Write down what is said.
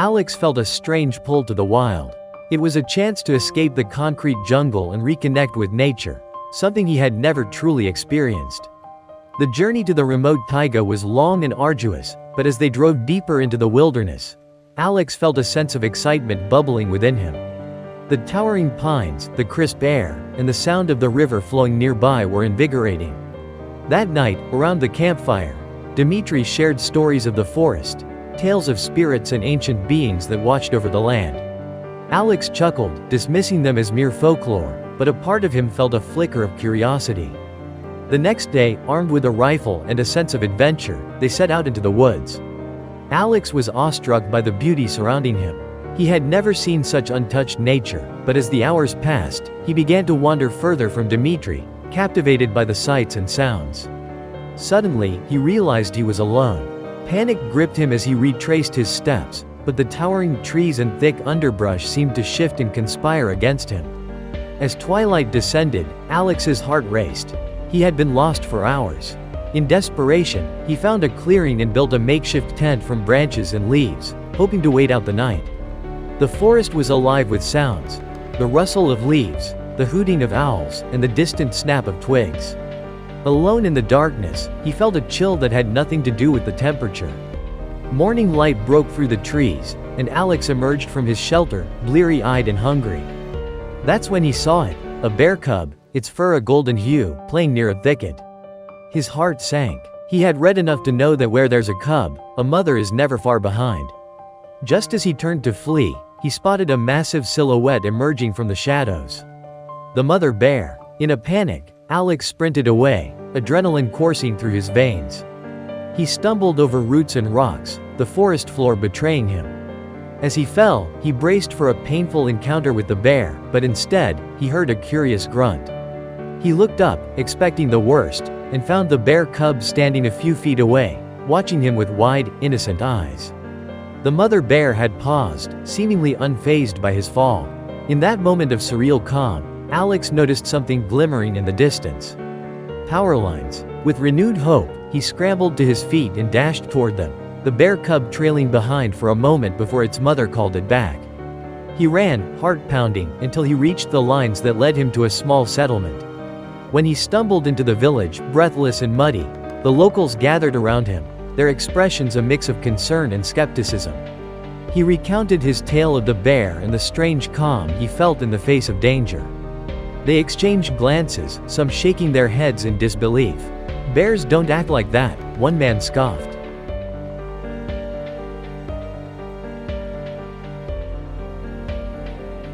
Alex felt a strange pull to the wild. It was a chance to escape the concrete jungle and reconnect with nature, something he had never truly experienced. The journey to the remote taiga was long and arduous, but as they drove deeper into the wilderness, Alex felt a sense of excitement bubbling within him. The towering pines, the crisp air, and the sound of the river flowing nearby were invigorating. That night, around the campfire, Dmitri shared stories of the forest, tales of spirits and ancient beings that watched over the land. Alex chuckled, dismissing them as mere folklore, but a part of him felt a flicker of curiosity. The next day, armed with a rifle and a sense of adventure, they set out into the woods. Alex was awestruck by the beauty surrounding him. He had never seen such untouched nature, but as the hours passed, he began to wander further from Dmitri, captivated by the sights and sounds. Suddenly, he realized he was alone. Panic gripped him as he retraced his steps, but the towering trees and thick underbrush seemed to shift and conspire against him. As twilight descended, Alex's heart raced. He had been lost for hours. In desperation, he found a clearing and built a makeshift tent from branches and leaves, hoping to wait out the night. The forest was alive with sounds: the rustle of leaves, the hooting of owls, and the distant snap of twigs. Alone in the darkness, he felt a chill that had nothing to do with the temperature. Morning light broke through the trees, and Alex emerged from his shelter, bleary-eyed and hungry. That's when he saw it, a bear cub, its fur a golden hue, playing near a thicket. His heart sank. He had read enough to know that where there's a cub, a mother is never far behind. Just as he turned to flee, he spotted a massive silhouette emerging from the shadows. The mother bear. In a panic, Alex sprinted away, adrenaline coursing through his veins. He stumbled over roots and rocks, the forest floor betraying him. As he fell, he braced for a painful encounter with the bear, but instead, he heard a curious grunt. He looked up, expecting the worst, and found the bear cub standing a few feet away, watching him with wide, innocent eyes. The mother bear had paused, seemingly unfazed by his fall. In that moment of surreal calm, Alex noticed something glimmering in the distance. Power lines. With renewed hope, he scrambled to his feet and dashed toward them, the bear cub trailing behind for a moment before its mother called it back. He ran, heart pounding, until he reached the lines that led him to a small settlement. When he stumbled into the village, breathless and muddy, the locals gathered around him, their expressions a mix of concern and skepticism. He recounted his tale of the bear and the strange calm he felt in the face of danger. They exchanged glances, some shaking their heads in disbelief. "Bears don't act like that," one man scoffed.